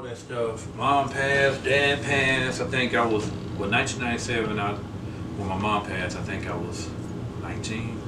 that stuff. Mom passed, dad passed. I think I was, 1997, when my mom passed, I think I was 19.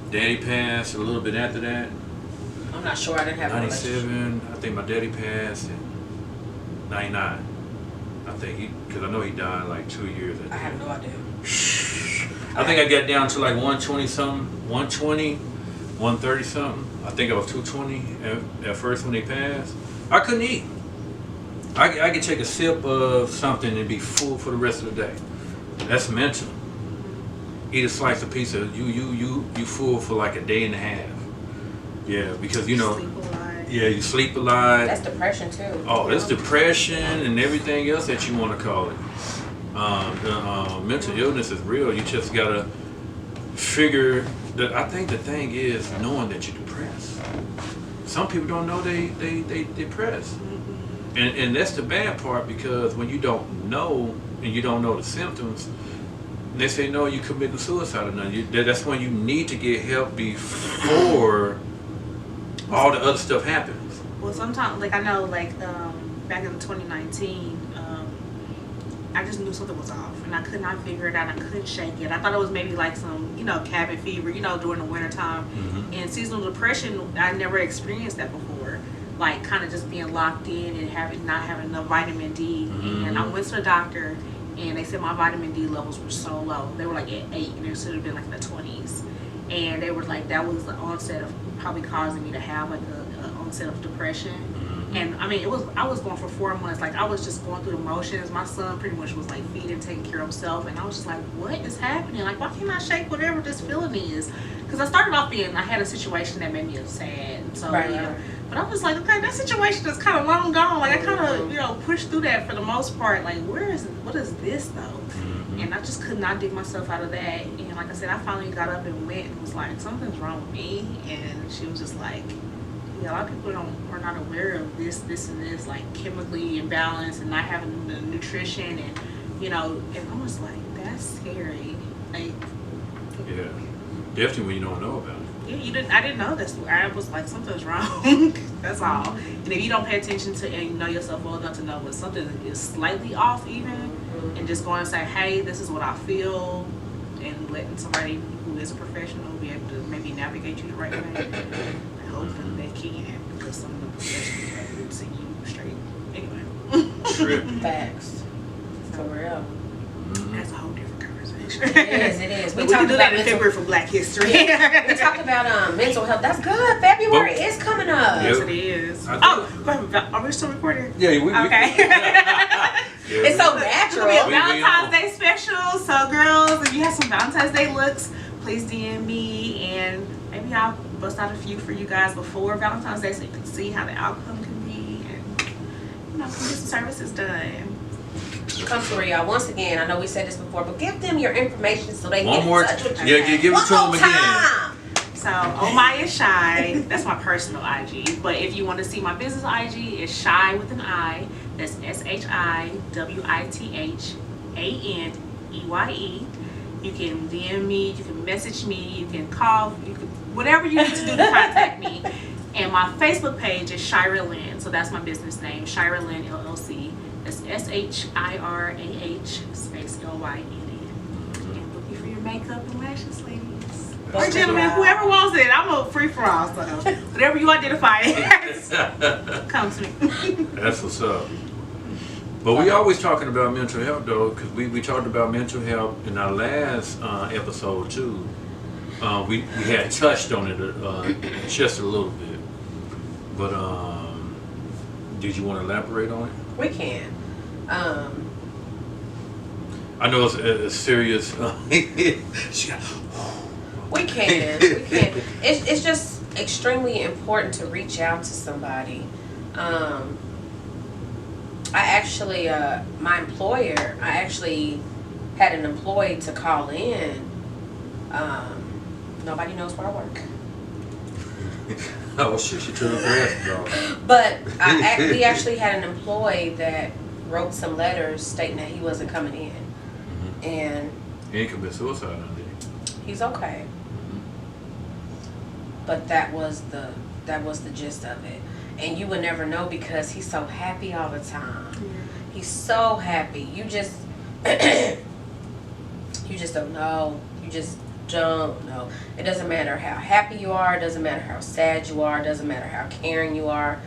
Daddy passed a little bit after that. I'm not sure. I didn't have 97, I think my daddy passed in 99. I think because I know he died like 2 years ago. I have no idea. I think I got down to like 120 something, 120, 130 something. I think I was 220 at first when they passed. I couldn't eat. I could take a sip of something and be full for the rest of the day. That's mental. Eat a slice of pizza, you full for like a day and a half. Yeah, because you know. Sleep a lot. Yeah, you sleep a lot. That's depression too. Oh, that's depression and everything else that you want to call it. Mental illness is real. You just gotta figure that. I think the thing is knowing that you're depressed. Some people don't know they depressed, and that's the bad part, because when you don't know and you don't know the symptoms, they say no, you committing suicide or nothing. That's when you need to get help before all the other stuff happens. Well, sometimes, like I know, like back in 2019, I just knew something was off, and I could not figure it out. I couldn't shake it. I thought it was maybe like some, cabin fever, during the winter time. Mm-hmm. And seasonal depression, I never experienced that before. Like kind of just being locked in and not having enough vitamin D. Mm-hmm. And I went to the doctor, and they said my vitamin D levels were so low. They were like at 8, and it should have been like in the 20s. And they were like, that was the onset of probably causing me to have like an onset of depression. And I mean, I was going for 4 months. Like I was just going through the motions. My son pretty much was like feeding, taking care of himself. And I was just like, what is happening? Like, why can't I shake whatever this feeling is? Because I started off I had a situation that made me sad. And so, Right. But I was like, okay, that situation is kind of long gone. Like I kind of, pushed through that for the most part. Like, what is this though? And I just could not dig myself out of that. And like I said, I finally got up and went and was like, something's wrong with me. And she was just like, yeah, a lot of people are not aware of this, and this, like chemically imbalanced and not having the nutrition, and and I was like, that's scary. Like, Yeah, definitely when you don't know about it. yeah, I didn't know this. I was like, something's wrong. That's all. And if you don't pay attention to, and you know yourself well enough to know when something is slightly off, even, and just going and say, hey, this is what I feel, and letting somebody who is a professional be able to maybe navigate you the right way. Hopefully they can, because some of the professionals would see you straight. Anyway. Tripping. Facts. For real. That's a whole different conversation. It is. We can do that in February for Black History. We talked about mental health. That's good. February is coming up. Yes, it is. Oh, go ahead. Are we still recording? Yeah, we Okay. It's so natural. It'll be a Valentine's Day special. So, girls, if you have some Valentine's Day looks, please DM me, and maybe I'll bust out a few for you guys before Valentine's Day so you can see how the outcome can be, and can get some services done. Come through, y'all. Once again, I know we said this before, but give them your information so they can get in touch with you. Yeah, give it to them again. So, Omaya Shy, that's my personal IG. But if you want to see my business IG, it's Shy with an I. That's SHIWITHANEYE. You can DM me, you can message me, you can call, you can whatever you need to do to contact me. And my Facebook page is Shirah Lynn. So that's my business name, Shirah Lynn LLC. That's SHIRAH space LYNN. And book you for your makeup and lashes, ladies. Or gentlemen, whoever wants it, I'm a free for all. So whatever you identify as, come to me. That's what's up. But we always talking about mental health though, because we talked about mental health in our last episode too. We had touched on it just a little bit. But did you want to elaborate on it? We can. I know it's a serious. We can. We can. It's just extremely important to reach out to somebody. I actually, my employer, I actually had an employee to call in. Nobody knows where I work. Oh shit, she took her glasses off. But we actually had an employee that wrote some letters stating that he wasn't coming in. Mm-hmm. And he ain't commit suicide, did he? He's okay. But that was the gist of it. and you would never know because he's so happy all the time. He's so happy. You just you just don't know. You just don't know. It doesn't matter how happy you are. It doesn't matter how sad you are. It doesn't matter how caring you are.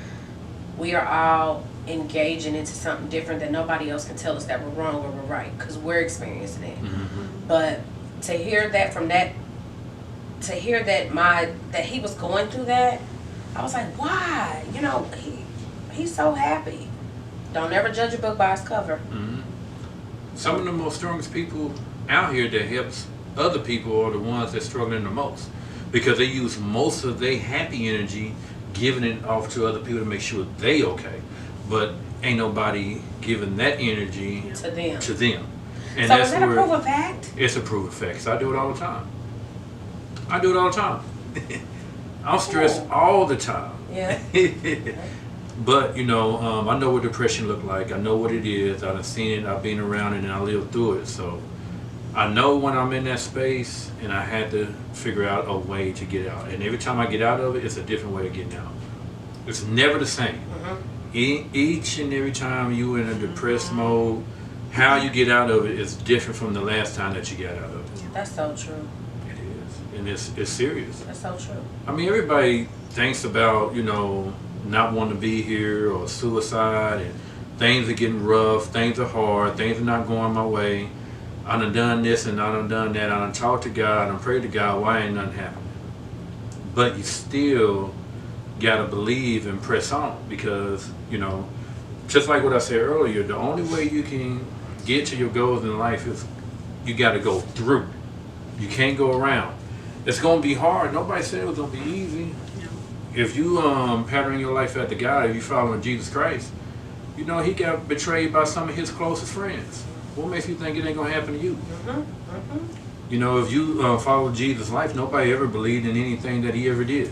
We are all engaging into something different that nobody else can tell us that we're wrong or we're right, because we're experiencing it. But to hear that from that, to hear that he was going through that, I was like, why? You know, he's so happy. Don't ever judge a book by its cover. Some of the most strongest people out here that helps other people are the ones that's struggling the most, because they use most of their happy energy giving it off to other people to make sure they okay, but ain't nobody giving that energy to them. And so that's is that a proven fact? It's a proven fact. 'Cause I do it all the time. I'm stressed all the time. Yeah. But you know, I know what depression look like. I know what it is. I've seen it. I've been around it, and I lived through it. So I know when I'm in that space, and I had to figure out a way to get out. And every time I get out of it, it's a different way of getting out. It's never the same. Each and every time you in a depressed mode, how you get out of it is different from the last time that you got out of it. That's so true. It is, and it's serious. That's so true. I mean, everybody thinks about, you know, not wanting to be here or suicide, and things are getting rough, things are hard, things are not going my way. I done this and I done that. I done talked to God, I done prayed to God, why ain't nothing happening? But you still gotta believe and press on, because, you know, just like what I said earlier, the only way you can get to your goals in life is you gotta go through. You can't go around. It's gonna be hard. Nobody said it was gonna be easy. If you pattern your life after God, if you following Jesus Christ, you know, he got betrayed by some of his closest friends. What makes you think it ain't gonna happen to you? You know, if you follow Jesus' life, nobody ever believed in anything that he ever did.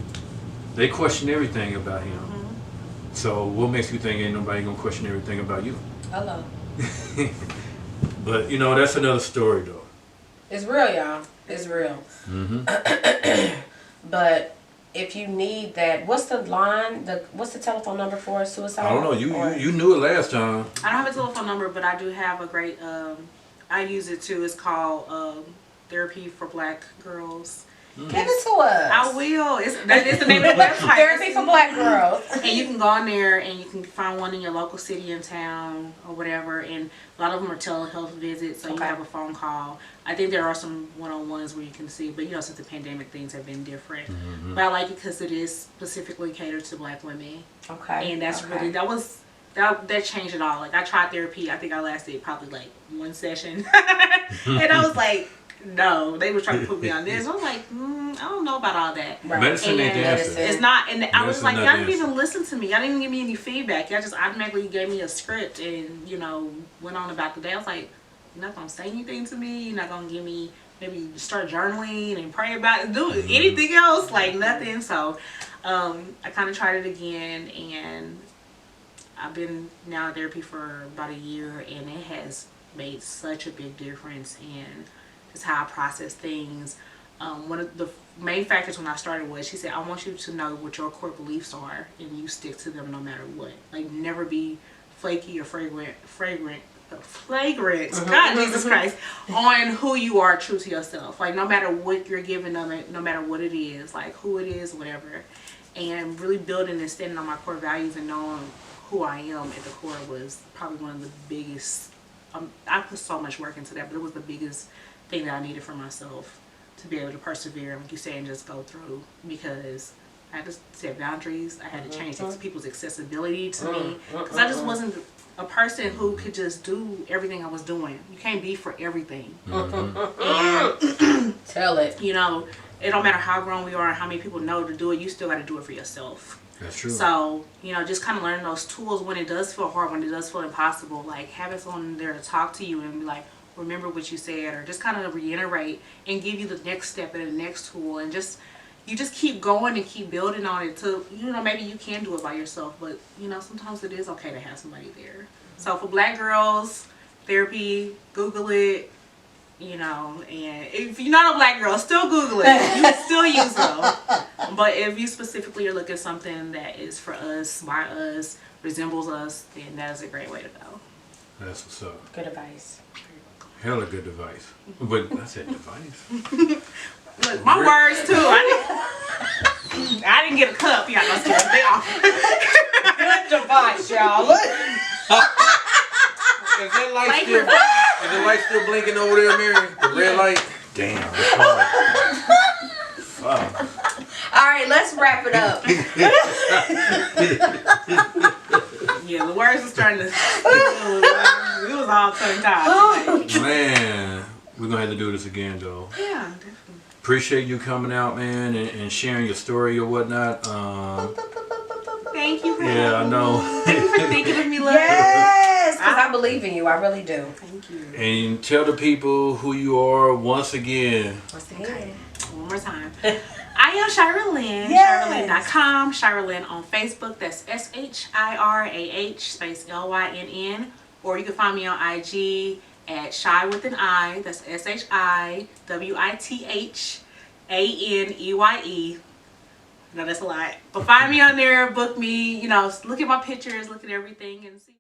They question everything about him. So what makes you think ain't nobody gonna question everything about you? Hello. But you know, that's another story though. It's real, y'all. It's real. But if you need that, what's the line? What's the telephone number for suicide? I don't know. You knew it last time. I don't have a telephone number, but I do have a great. I use it too. It's called Therapy for Black Girls. Give it to us. I will. It's the name of the website. Therapy for Black Girls. And you can go on there and you can find one in your local city and town or whatever. And a lot of them are telehealth visits, so you have a phone call. I think there are some one-on-ones where you can see, but you know, since the pandemic, things have been different. But I like it because it is specifically catered to Black women. Okay. And that's really, that changed it all. Like, I tried therapy. I think I lasted probably like one session. And I was like, no, they were trying to put me on this. I was like, I don't know about all that. Right. Medicine ain't the answer. It's not, and I was like, Medicine y'all not didn't the even listen to me. Y'all didn't even give me any feedback. Y'all just automatically gave me a script and, you know, went on about the day. I was like, you're not going to say anything to me. You're not going to give me, maybe start journaling and pray about it. Do anything else, like nothing. So I kind of tried it again, and I've been now in therapy for about a year, and it has made such a big difference in just how I process things. One of the main factors when I started was, she said, I want you to know what your core beliefs are, and you stick to them no matter what. Like, never be flaky or flagrant, God, Jesus Christ, on who you are, true to yourself. Like, no matter what you're giving them, no matter what it is, like who it is, whatever. And really building and standing on my core values and knowing who I am at the core was probably one of the biggest. I put so much work into that, but it was the biggest thing that I needed for myself to be able to persevere, like you say, and just go through, because I had to set boundaries. I had to change people's accessibility to me, because I just wasn't a person who could just do everything I was doing. You can't be for everything. And, tell it. You know, it don't matter how grown we are and how many people know to do it, you still got to do it for yourself. That's true. So, you know, just kind of learning those tools when it does feel hard, when it does feel impossible, like having someone there to talk to you and be like, remember what you said, or just kind of reiterate and give you the next step and the next tool, and just you just keep going and keep building on it till, you know, maybe you can do it by yourself, but you know, sometimes it is okay to have somebody there. So for Black girls, therapy, Google it. you know, and if you're not a black girl, still Google it. You can still use them. But if you specifically are looking for something that is for us, by us, resembles us, then that is a great way to go. That's what's up. Good advice. Hella good advice. But I said device. Look, my words too. I didn't get a cup. Y'all know they off. Good device, y'all. Is the light still blinking over there, Mary? The red light? Damn, it's hard. Fuck. All right, let's wrap it up. Yeah, the words are starting to. It was all tongue tied today. Man, we're gonna have to do this again, though. Yeah, definitely. Appreciate you coming out, man, and sharing your story or whatnot. Thank you for Yeah, I know. Thank you for thinking of me, love. Yes, because I believe in you. I really do. Thank you. And tell the people who you are once again. Okay. One more time. I am Shirah Lynn. Yes. ShirahLynn.com. Shirah Lynn on Facebook. That's SHIRAH space LYNN. Or you can find me on IG at Shy with an I. That's SHIWITHANEYE. No, that's a lot. But find me on there, book me, you know, look at my pictures, look at everything, and see.